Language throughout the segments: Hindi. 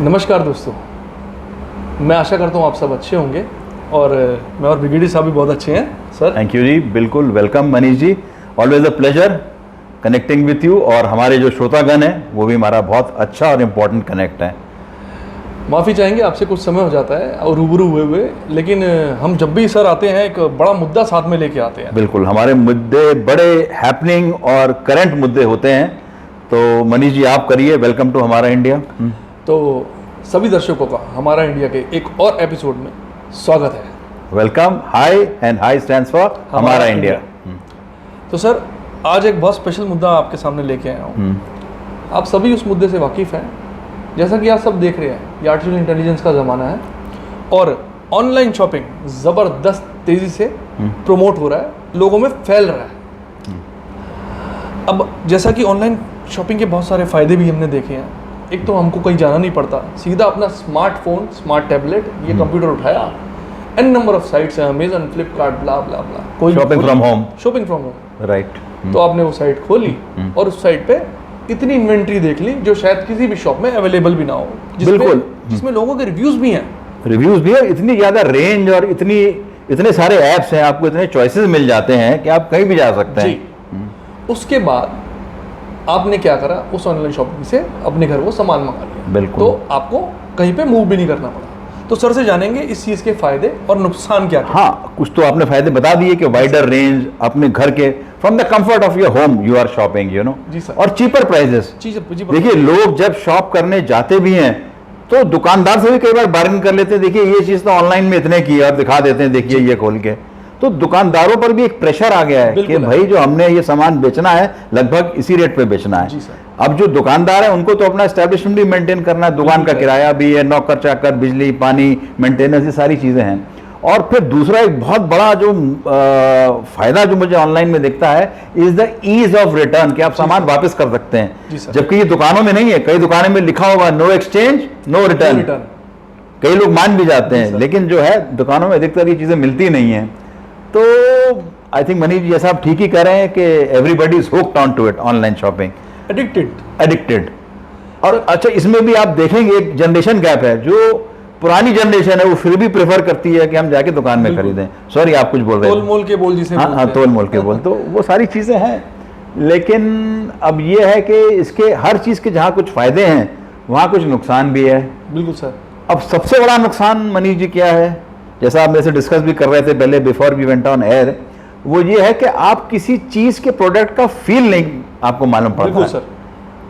नमस्कार दोस्तों, मैं आशा करता हूँ आप सब अच्छे होंगे और मैं और ब्रिगेडियर साहब भी बहुत अच्छे हैं सर। थैंक यू जी, बिल्कुल welcome Manish ji, always a pleasure connecting with you. और हमारे जो श्रोतागण हैं वो भी हमारा बहुत अच्छा और इम्पोर्टेंट कनेक्ट है। माफ़ी चाहेंगे आपसे, कुछ समय हो जाता है और रूबरू हुए, लेकिन हम जब भी सर आते हैं एक बड़ा मुद्दा साथ में लेके आते हैं। बिल्कुल, हमारे मुद्दे बड़े हैपनिंग और करंट मुद्दे होते हैं। तो मनीष जी आप करिए, वेलकम टू हमारा इंडिया। तो सभी दर्शकों का हमारा इंडिया के एक और एपिसोड में स्वागत है। Welcome. High and high stands for हमारा इंडिया। तो सर आज एक बहुत स्पेशल मुद्दा आपके सामने लेके आया हूँ। आप सभी उस मुद्दे से वाकिफ़ हैं, जैसा कि आप सब देख रहे हैं, ये आर्टिफिशियल इंटेलिजेंस का ज़माना है और ऑनलाइन शॉपिंग ज़बरदस्त तेज़ी से प्रमोट हो रहा है, लोगों में फैल रहा है। अब जैसा कि ऑनलाइन शॉपिंग के बहुत सारे फ़ायदे भी हमने देखे हैं। एक तो हमको कहीं जाना नहीं पड़ता, सीधा अपना स्मार्टफोन, स्मार्ट टैबलेट, ये कंप्यूटर उठाया, एन नंबर ऑफ साइट्स हैं, अमेजन, फ्लिपकार्ट, ब्ला ब्ला ब्ला, कोई shopping from home. Shopping from home, right. तो आपने वो साइट खोली और उस साइट पे इतनी इन्वेंट्री देख ली जो शायद किसी भी शॉप में अवेलेबल भी ना हो, बिल्कुल, जिसमें लोगों के रिव्यूज भी हैं। रिव्यूज भी है, इतनी ज़्यादा रेंज और इतने सारे ऐप्स हैं, आपको इतने चॉइसेस मिल जाते हैं कि आप कहीं भी जा सकते हैं। उसके बाद आपने क्या करा, उस ऑनलाइन शॉपिंग से अपने घर वो सामान मंगा लिया। बिल्कुल। तो आपको कहीं पे मूव भी नहीं करना पड़ा। तो सर से जानेंगे इस चीज़ के फायदे और नुकसान क्या क्या। हाँ, कुछ तो आपने फायदे बता दिए कि वाइडर रेंज, अपने घर के from the comfort of your home you are shopping, you know. जी सर। और चीपर प्राइजेस। देखिए, लोग जब शॉप करने जाते भी हैं तो दुकानदार से भी कई बार बार्गेन कर लेते हैं। देखिए ये चीज़ तो ऑनलाइन में इतने की है और दिखा देते हैं, देखिए ये खोल के। तो दुकानदारों पर भी एक प्रेशर आ गया है कि भाई जो हमने ये सामान बेचना है लगभग इसी रेट पे बेचना है। अब जो दुकानदार है उनको तो अपना एस्टेब्लिशमेंट भी मेंटेन करना है, दुकान का किराया भी है, नौकर चाकर, बिजली पानी, मेंटेनेंस, ये सारी चीजें हैं। और फिर दूसरा एक बहुत बड़ा जो फायदा जो मुझे ऑनलाइन में दिखता है is the ease of return, कि आप सामान वापस कर सकते हैं, जबकि ये दुकानों में नहीं है। कई दुकानों में लिखा होगा नो एक्सचेंज नो रिटर्न, कई लोग मान भी जाते हैं, लेकिन जो है दुकानों में अधिकतर ये चीजें मिलती नहीं है। तो आई थिंक मनीष जी जैसा आप ठीक ही कह रहे हैं कि everybody is hooked on to it, online shopping, addicted. और अच्छा, इसमें भी आप देखेंगे एक जनरेशन गैप है। जो पुरानी जनरेशन है वो फिर भी प्रेफर करती है कि हम जाके दुकान में खरीदें। सॉरी, आप कुछ बोल रहे हैं। तोल मोल के बोल जिसे। हाँ, तोल मोल के बोल। तो वो सारी चीजें हैं, लेकिन अब ये है कि इसके हर चीज के जहाँ कुछ फायदे हैं वहाँ कुछ नुकसान भी है। बिल्कुल सर। अब सबसे बड़ा नुकसान मनीष जी क्या है, जैसा आप मेरे से डिस्कस भी कर रहे थे पहले before we went on air, वो ये है कि आप किसी चीज के प्रोडक्ट का फील नहीं आपको मालूम पड़ता है। सर।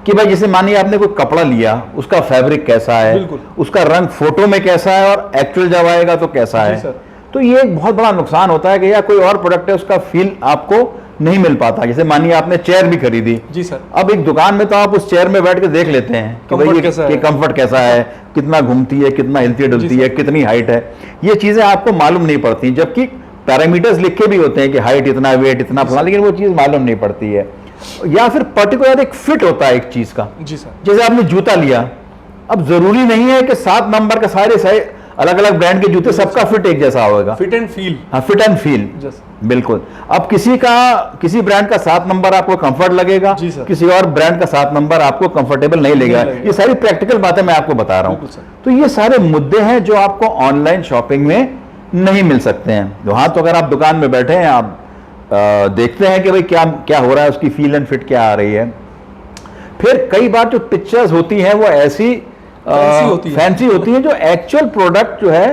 कि भाई जैसे मानिए आपने कोई कपड़ा लिया, उसका फैब्रिक कैसा है, उसका रंग फोटो में कैसा है और एक्चुअल जब आएगा तो कैसा है। तो ये एक बहुत बड़ा नुकसान होता है कि या कोई और प्रोडक्ट है उसका फील आपको नहीं मिल पाता। जैसे मानिए आपने चेयर भी खरीदी। जी सर। अब एक दुकान में तो आप उस चेयर में बैठ के देख लेते हैं कि भाई ये कंफर्ट कैसा है, कितना घूमती है, कितना हिलती डुलती है, कितनी हाइट है, ये चीजें आपको मालूम नहीं पड़ती। जबकि पैरामीटर्स लिखे भी होते हैं कि हाइट इतना, वेट इतना फला, लेकिन वो चीज मालूम नहीं पड़ती है। या फिर पर्टिकुलर एक फिट होता है एक चीज का। जी सर। जैसे आपने जूता लिया, अब जरूरी नहीं है कि 7 नंबर का सारे अलग अलग ब्रांड के जूते सबका फिट एक जैसा होगा। Fit and feel. हाँ, फिट एंड फील, बिल्कुल। अब किसी ब्रांड का 7 नंबर आपको कंफर्ट लगेगा, किसी और ब्रांड का 7 नंबर आपको कंफर्टेबल नहीं लगेगा। ये सारी प्रैक्टिकल बातें मैं आपको बता रहा हूँ। तो ये सारे मुद्दे हैं जो आपको ऑनलाइन शॉपिंग में नहीं मिल सकते हैं। हाँ, तो अगर आप दुकान में बैठे हैं, आप देखते हैं कि भाई क्या क्या हो रहा है, उसकी फील एंड फिट क्या आ रही है। फिर कई बार जो पिक्चर्स होती हैं वो ऐसी फैंसी होती है जो एक्चुअल प्रोडक्ट जो है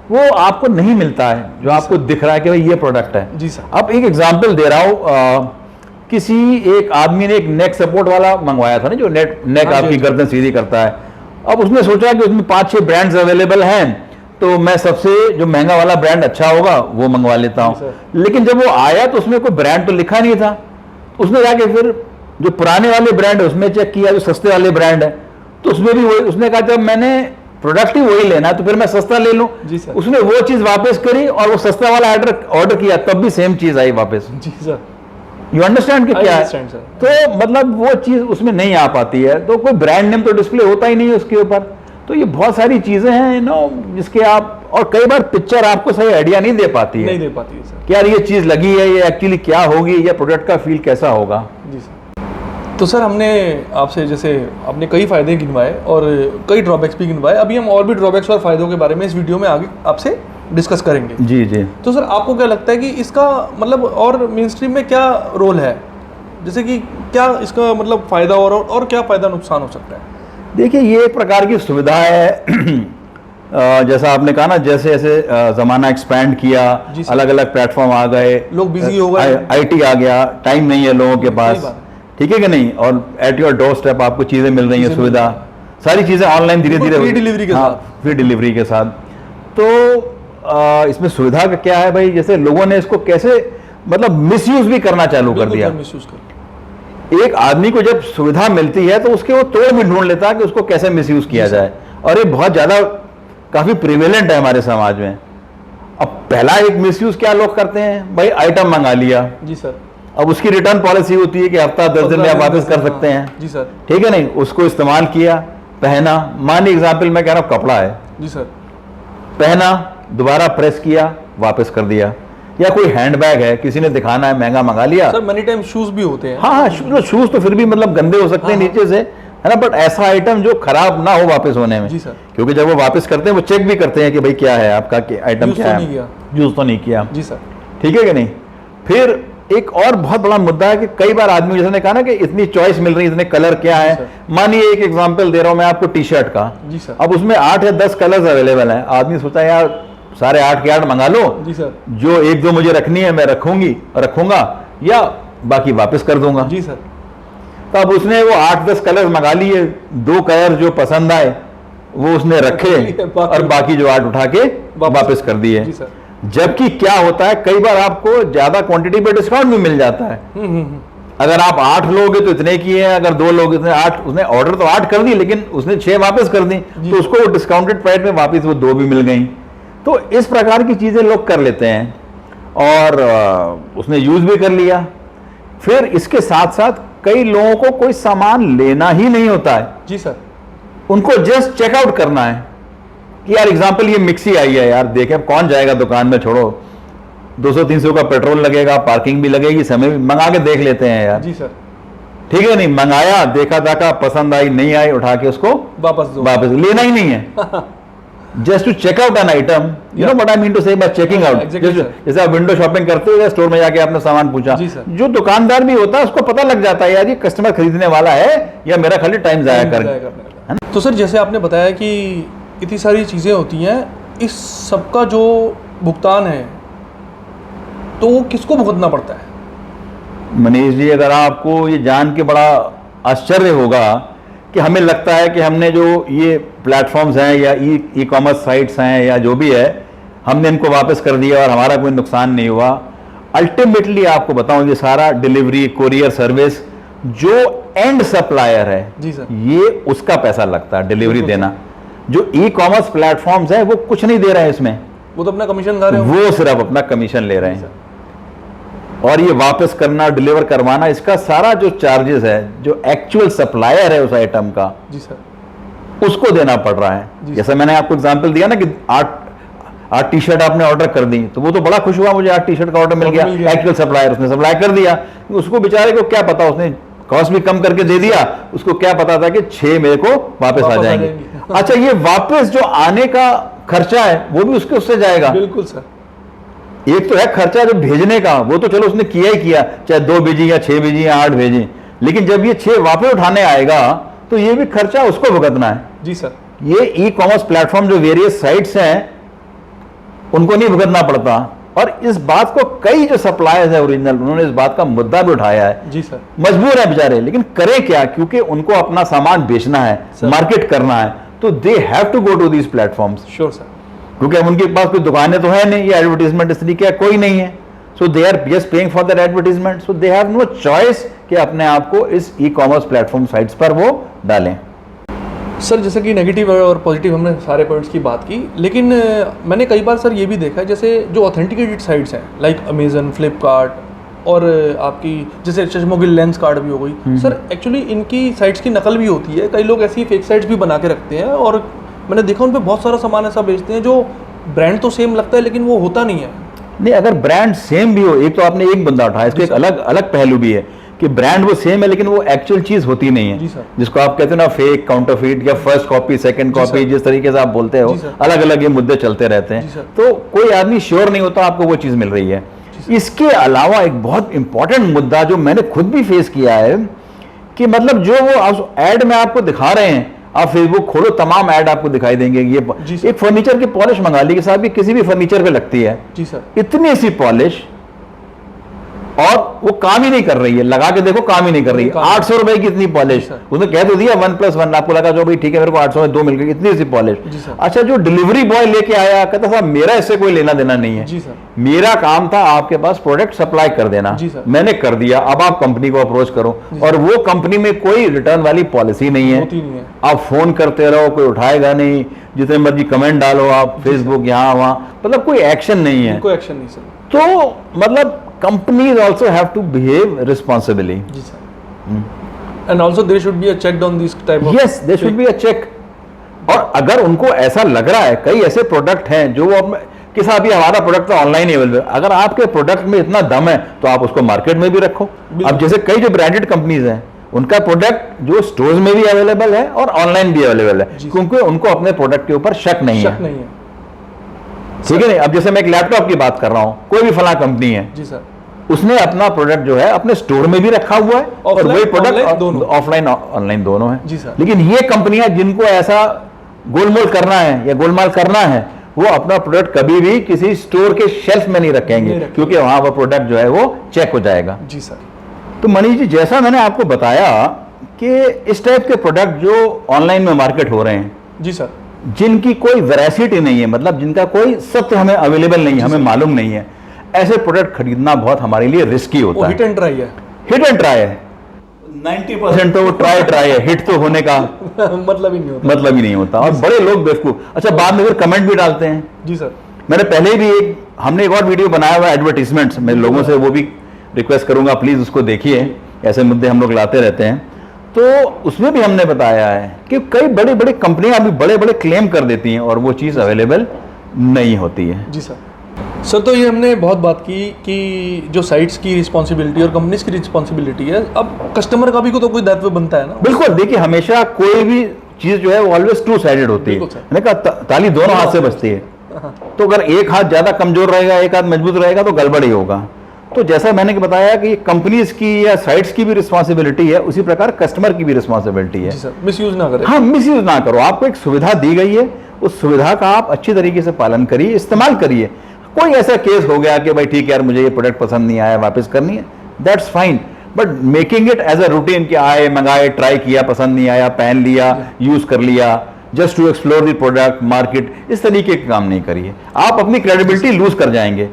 वो आपको नहीं मिलता है, जो आपको दिख रहा है कि भाई ये प्रोडक्ट है। जी सर। अब एक एग्जांपल दे रहा हूँ, किसी एक आदमी ने एक नेक सपोर्ट वाला मंगवाया था ना, जो नेक आपकी गर्दन सीधी करता है। अब उसने सोचा कि उसमें 5-6 ब्रांड्स अवेलेबल हैं, तो मैं सबसे जो महंगा वाला ब्रांड अच्छा होगा वो मंगवा लेता हूँ। लेकिन जब वो आया तो उसमें कोई ब्रांड तो लिखा नहीं था। उसने जाके फिर जो पुराने वाले ब्रांड है उसमें चेक किया, जो सस्ते वाले ब्रांड है, तो उसमें भी वही। उसने कहा जब मैंने प्रोडक्ट ही वही लेना है तो फिर मैं सस्ता ले लूं। उसने वो चीज वापस करी और वो सस्ता वाला ऑर्डर किया, तब भी सेम चीज आई वापस। जी सर। यू अंडरस्टैंड कि क्या है? तो मतलब वो चीज उसमें नहीं आ पाती है, तो कोई ब्रांड नेम तो डिस्प्ले होता ही नहीं है उसके ऊपर। तो ये बहुत सारी चीजें हैं जिसके आप, और कई बार पिक्चर आपको सही आइडिया नहीं दे पाती है सर। कि यार ये चीज लगी है, ये एक्चुअली क्या होगी, या प्रोडक्ट का फील कैसा होगा। जी सर। तो सर हमने आपसे जैसे आपने कई फ़ायदे गिनवाए और कई ड्रॉबैक्स भी गिनवाए, अभी हम और भी ड्रॉबैक्स और फ़ायदों के बारे में इस वीडियो में आगे आपसे डिस्कस करेंगे। जी जी। तो सर आपको क्या लगता है कि इसका मतलब और मेन स्ट्रीम में क्या रोल है, जैसे कि क्या इसका मतलब फ़ायदा और क्या फ़ायदा नुकसान हो सकता है? देखिए ये एक प्रकार की सुविधा है जैसा आपने कहा ना, जैसे जैसे ज़माना एक्सपैंड किया, अलग अलग प्लेटफॉर्म आ गए, लोग बिजी हो गए, आईटी आ गया, टाइम नहीं है लोगों के पास, ठीक है कि नहीं, और एट योर डोर स्टेप आपको चीज़ें मिल रही हैं, सुविधा, सारी चीज़ें ऑनलाइन धीरे धीरे, फ्री डिलीवरी के साथ, फ्री डिलीवरी के साथ। तो इसमें सुविधा का क्या है भाई, जैसे लोगों ने इसको कैसे मतलब मिसयूज भी करना चालू कर दिया। एक आदमी को जब सुविधा मिलती है तो उसके वो तोड़ भी ढूंढ लेता है कि उसको कैसे मिसयूज किया जाए, और ये बहुत ज्यादा काफी प्रिवेलेंट है हमारे समाज में। अब पहला एक मिसयूज क्या लोग करते हैं भाई, आइटम मंगा लिया जी सर, अब उसकी रिटर्न पॉलिसी होती है कि हफ्ता 10 दिन में आप वापस कर सकते हैं जी सर, ठीक है नहीं, उसको इस्तेमाल किया, पहना, मान एग्जाम्पल मैं कह रहा हूं कपड़ा है जी सर, पहना, दोबारा प्रेस किया, वापस कर दिया, या कोई हैंडबैग है किसी ने दिखाना है, महंगा मंगा लिया। सर मनी टाइम शूज भी होते हैं, हाँ शूज तो फिर भी मतलब गंदे हो सकते हैं नीचे से, है ना, बट ऐसा आइटम जो खराब ना हो वापस होने में, जी सर, क्योंकि जब वो वापस करते हैं वो चेक भी करते हैं कि भाई क्या है आपका, आइटम क्या है, यूज तो नहीं किया, जी सर, ठीक है कि नहीं। फिर एक और बहुत बड़ा मुद्दा है कि कई बार आदमी जैसे ने कहा ना कि इतनी चॉइस मिल रही है, इतने कलर क्या है, मानिए एक एग्जांपल दे रहा हूं मैं आपको टी शर्ट का, जी सर, अब उसमें 8 या 10 कलर्स अवेलेबल हैं, आदमी सोचता है यार सारे 8 के 8 मंगा लो, जी सर, जो 1-2 मुझे रखनी है मैं रखूंगा या बाकी वापस कर दूंगा, जी सर। तो अब उसने वो 8-10 कलर मंगा लिए, 2 कलर जो पसंद आए वो उसने रखे और बाकी जो 8 उठा के वापस कर दिए। जबकि क्या होता है, कई बार आपको ज्यादा क्वांटिटी पे डिस्काउंट भी मिल जाता है। अगर आप 8 लोगे तो इतने की है, अगर 2 लोग इतने, 8, उसने ऑर्डर तो 8 कर दी लेकिन उसने 6 वापस कर दी, तो उसको वो डिस्काउंटेड प्राइस में वापस वो 2 भी मिल गई। तो इस प्रकार की चीजें लोग कर लेते हैं और उसने यूज भी कर लिया। फिर इसके साथ साथ कई लोगों को कोई सामान लेना ही नहीं होता है, जी सर, उनको जस्ट चेकआउट करना है कि यार एग्जांपल ये मिक्सी आई है यार, देखें कौन जाएगा दुकान में, छोड़ो 200-300 का पेट्रोल लगेगा, पार्किंग भी लगेगी, समय भी, मंगा के देख लेते हैं यार, जी सर, ठीक है नहीं, मंगाया, देखा दाखा, पसंद आई नहीं आई, उठा के उसको वापस लेना ही नहीं है, just to check out an item, you know what I mean to say by checking out. जैसे आप विंडो शॉपिंग करते हो, स्टोर में जाके आपने सामान पूछा, जो दुकानदार भी होता है उसको पता लग जाता है यार ये कस्टमर खरीदने वाला है या मेरा खाली टाइम जाया कर। तो सर जैसे आपने बताया कि इतनी सारी चीज़ें होती हैं, इस सबका जो भुगतान है तो वो किसको भुगतना पड़ता है? मनीष जी, अगर आपको ये जान के बड़ा आश्चर्य होगा कि हमें लगता है कि हमने जो ये प्लेटफॉर्म्स हैं या ई कॉमर्स साइट्स हैं या जो भी है, हमने इनको वापस कर दिया और हमारा कोई नुकसान नहीं हुआ। अल्टीमेटली आपको बताऊं, ये सारा डिलीवरी, कोरियर सर्विस जो एंड सप्लायर है, जी सर, ये उसका पैसा लगता है डिलीवरी देना। जो ई कॉमर्स प्लेटफॉर्म्स है वो कुछ नहीं दे रहे हैं इसमें, वो तो अपना कमीशन खा रहे हैं, वो सिर्फ अपना कमीशन ले रहे हैं। और ये वापस करना, डिलीवर करवाना, इसका सारा जो चार्जेस है, जो एक्चुअल सप्लायर है उस आइटम का, जी सर, उसको देना पड़ रहा है। जैसे मैंने आपको एग्जांपल दिया ना कि 8 टी शर्ट आपने ऑर्डर कर दी, तो वो तो बड़ा खुश हुआ, मुझे 8 टी शर्ट का ऑर्डर मिल गया, एक्चुअल सप्लायर उसने सप्लाई कर दिया, उसको बेचारे को क्या पता, उसने कॉस्ट भी कम करके दे दिया, उसको क्या पता था कि 6 मेरे को वापस आ जाएंगे। अच्छा, ये वापस जो आने का खर्चा है वो भी उसके उससे जाएगा। बिल्कुल सर, एक तो है खर्चा जो भेजने का, वो तो चलो उसने किया ही किया, चाहे 2 भेजी या 6 भेजी या 8 भेजी, लेकिन जब ये 6 वापस उठाने आएगा तो ये भी खर्चा उसको भुगतना है। जी सर, ये ई कॉमर्स प्लेटफॉर्म जो वेरियस साइट्स हैं उनको नहीं भुगतना पड़ता। और इस बात को कई जो सप्लायर्स है ओरिजिनल, उन्होंने इस बात का मुद्दा भी उठाया है। जी सर, मजबूर है बेचारे, लेकिन करें क्या, क्योंकि उनको अपना सामान बेचना है, मार्केट करना है, तो they have to go to these platforms. Sure sir, क्योंकि अब उनके पास कोई दुकानें तो है नहीं, ये एडवर्टीजमेंट इस तरीके का कोई नहीं है, so they are just paying for that advertisement, so they have no choice कि अपने आप को इस ई कॉमर्स प्लेटफॉर्म साइट्स पर वो डालें। सर जैसे कि नेगेटिव और पॉजिटिव हमने सारे पॉइंट्स की बात की, लेकिन मैंने कई बार सर ये भी देखा है, जैसे जो ऑथेंटिकेटेड साइट्स हैं लाइक अमेजन, फ्लिपकार्ट और आपकी जैसे चश्मों की लेंस कार्ड भी हो गई, सर एक्चुअली इनकी साइट्स की नकल भी होती है, कई लोग ऐसी फेक साइट्स भी बना के रखते हैं, और मैंने देखा उन पर बहुत सारा सामान ऐसा बेचते हैं जो ब्रांड तो सेम लगता है लेकिन वो होता नहीं है। नहीं, अगर ब्रांड सेम भी हो, एक तो आपने एक बंदा उठाया, इसको एक अलग अलग पहलू भी है कि ब्रांड वो सेम है लेकिन वो एक्चुअल चीज होती नहीं है, जी सर। जिसको आप कहते हो ना फेक, काउंटरफीट या फर्स्ट कॉपी, सेकंड कॉपी, जिस तरीके से आप बोलते हो, अलग अलग ये मुद्दे चलते रहते हैं, तो कोई आदमी श्योर नहीं होता आपको वो चीज मिल रही है। इसके अलावा एक बहुत इंपॉर्टेंट मुद्दा जो मैंने खुद भी फेस किया है कि मतलब जो वो एड में आपको दिखा रहे हैं, आप फेसबुक खोलो तमाम ऐड आपको दिखाई देंगे, ये एक फर्नीचर की पॉलिश मंगा ली कि साहब ये किसी भी फर्नीचर पे लगती है, जी सर, इतनी सी पॉलिश और वो काम ही नहीं कर रही है, लगा के देखो काम ही नहीं कर रही है। 800 रुपए की इतनी पॉलिश, उसने कह तो दिया 1+1, आपको लगा जो भाई ठीक है मेरे को 800 में 2 मिल गई, इतनी सी पॉलिश। अच्छा, जो डिलीवरी बॉय लेके आया कहता साहब मेरा इससे कोई लेना देना नहीं है, जी सर, मेरा काम था आपके पास प्रोडक्ट सप्लाई कर देना, मैंने कर दिया, अब आप कंपनी को अप्रोच करो, और वो कंपनी में कोई रिटर्न वाली पॉलिसी नहीं है, आप फोन करते रहो कोई उठाएगा नहीं, जितने मर्जी कमेंट डालो आप फेसबुक यहाँ वहां, मतलब कोई एक्शन नहीं है, कोई एक्शन नहीं सर। तो मतलब companies also have to behave responsibly. Ji sir. And also there should be a check on this type of. Yes, there should be a check. और अगर उनको ऐसा लग रहा है, कई ऐसे प्रोडक्ट हैं जो वो कि साहब ये हमारा प्रोडक्ट तो ऑनलाइन ही अवेलेबल, अगर आपके प्रोडक्ट में इतना दम है तो आप उसको मार्केट में भी रखो। अब जैसे कई जो ब्रांडेड कंपनीज हैं उनका प्रोडक्ट जो स्टोर्स में भी अवेलेबल है और ऑनलाइन भी अवेलेबल है, क्योंकि उनको अपने प्रोडक्ट के ऊपर शक नहीं है, ठीक है नहीं। अब जैसे मैं एक लैपटॉप की बात कर रहा हूं, कोई भी फला कंपनी है, जी सर, उसने अपना प्रोडक्ट जो है अपने स्टोर में भी रखा हुआ है और वही प्रोडक्ट ऑफलाइन ऑनलाइन दोनों है, जी सर। लेकिन ये कंपनियां जिनको ऐसा गोलमोल करना है या गोलमाल करना है, वो अपना प्रोडक्ट कभी भी किसी स्टोर के शेल्फ में नहीं रखेंगे, क्योंकि वहां पर प्रोडक्ट जो है वो चेक हो जाएगा, जी सर। तो मनीष जी, जैसा मैंने आपको बताया कि इस टाइप के प्रोडक्ट जो ऑनलाइन में मार्केट हो रहे हैं, जी सर, जिनकी कोई वेरासिटी नहीं है, मतलब जिनका कोई सत्य हमें अवेलेबल नहीं है, हमें मालूम नहीं है, ऐसे प्रोडक्ट खरीदना बहुत हमारे लिए रिस्की होता है। हिट एंड ट्राई है, हिट एंड ट्राई है, 90% तो वो ट्राई है, हिट तो होने का मतलब ही नहीं होता, और बड़े लोग बेवकूफ, अच्छा बाद में फिर कमेंट भी डालते हैं, जी सर। मैंने पहले भी हमने एक और वीडियो बनाया हुआ एडवर्टीजमेंट्स, मैं लोगों से वो भी रिक्वेस्ट करूंगा प्लीज उसको देखिए, ऐसे मुद्दे हम लोग लाते रहते हैं। तो उसमें भी हमने बताया है कि कई बड़ी बड़ी कंपनियां अभी बड़े बड़े क्लेम कर देती हैं और वो चीज़ अवेलेबल नहीं होती है, जी सर। सर, तो ये हमने बहुत बात की कि जो साइट्स की रिस्पॉन्सिबिलिटी और कंपनीज की रिस्पॉन्सिबिलिटी है, अब कस्टमर का भी तो कोई दायित्व बनता है ना। बिल्कुल, देखिए हमेशा कोई भी चीज जो है वो ऑलवेज टू साइडेड होती है, मैंने कहा ताली दोनों हाथ से बजती है, तो अगर एक हाथ ज्यादा कमजोर रहेगा, एक हाथ मजबूत रहेगा तो गड़बड़ ही होगा। तो जैसा मैंने बताया कि कंपनीज की या साइट्स की भी रिस्पॉन्सिबिलिटी है, उसी प्रकार कस्टमर की भी रिस्पॉन्सिबिलिटी है, मिसयूज ना करें। हाँ, मिसयूज ना करो, आपको एक सुविधा दी गई है, उस सुविधा का आप अच्छी तरीके से पालन करिए, इस्तेमाल करिए। कोई ऐसा केस हो गया कि भाई ठीक है यार मुझे ये प्रोडक्ट पसंद नहीं आया, वापस करनी है, that's fine, but making it as a routine कि आए मंगाए, ट्राई किया, पसंद नहीं आया, पहन लिया, यूज कर लिया, just to explore the product market, इस तरीके के काम नहीं करिए, आप अपनी क्रेडिबिलिटी लूज कर जाएंगे।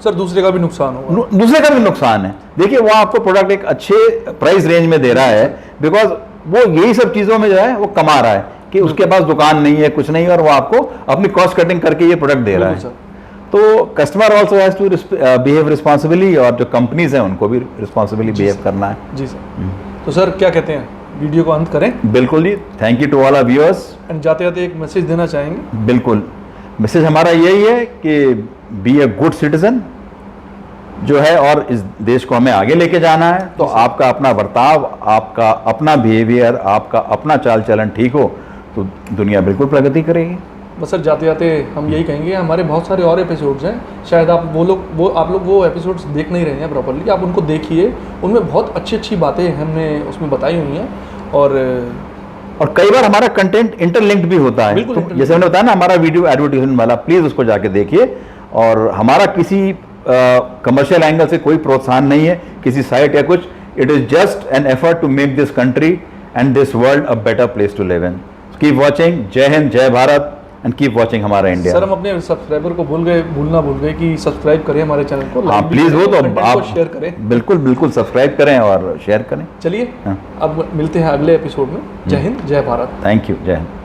सर, दूसरे का भी नुकसान होगा, दूसरे का भी नुकसान है। देखिए वो आपको प्रोडक्ट एक अच्छे प्राइस रेंज में दे रहा है, बिकॉज वो यही सब चीजों में जो है वो कमा रहा है कि उसके पास दुकान नहीं है, कुछ नहीं है, और वो आपको अपनी कॉस्ट कटिंग करके ये प्रोडक्ट दे रहा है। तो customer also has to behave responsibly, और जो कंपनीज हैं उनको भी रिस्पॉन्सिबली बिहेव करना है, जी सर। तो सर क्या कहते हैं, वीडियो को अंत करें? बिल्कुल जी, thank you to all our viewers. And जाते जाते एक मैसेज देना चाहेंगे? बिल्कुल, मैसेज हमारा यही है कि बी ए गुड सिटीजन जो है, और इस देश को हमें आगे लेके जाना है, तो आपका अपना बर्ताव, आपका अपना बिहेवियर, आपका अपना चाल चलन ठीक हो तो दुनिया बिल्कुल प्रगति करेगी। बस सर, जाते जाते हम यही कहेंगे, हमारे बहुत सारे और एपिसोड्स हैं, शायद आप आप लोग वो एपिसोड्स देख नहीं रहे हैं प्रॉपर्ली, आप उनको देखिए, उनमें बहुत अच्छी अच्छी बातें हमने उसमें बताई हुई हैं, और कई बार हमारा कंटेंट इंटरलिंक्ड भी होता है, तो जैसे मैंने बताया ना हमारा वीडियो एडवर्टीजमेंट वाला, प्लीज उसको जाके देखिए। और हमारा किसी कमर्शियल एंगल से कोई प्रोत्साहन नहीं है किसी साइट या कुछ, it is just an effort to make this country and this world a better place to live in. Keep watching, जय हिंद, जय भारत, एंड कीप वॉचिंग हमारा इंडिया। सर, हम अपने सब्सक्राइबर को भूलना भूल गए कि सब्सक्राइब करें हमारे चैनल को, हाँ प्लीज, वो तो आप शेयर करें, बिल्कुल सब्सक्राइब करें और शेयर करें। चलिए, अब मिलते हैं अगले एपिसोड में। जय हिंद, जय भारत। थैंक यू, जय हिंद।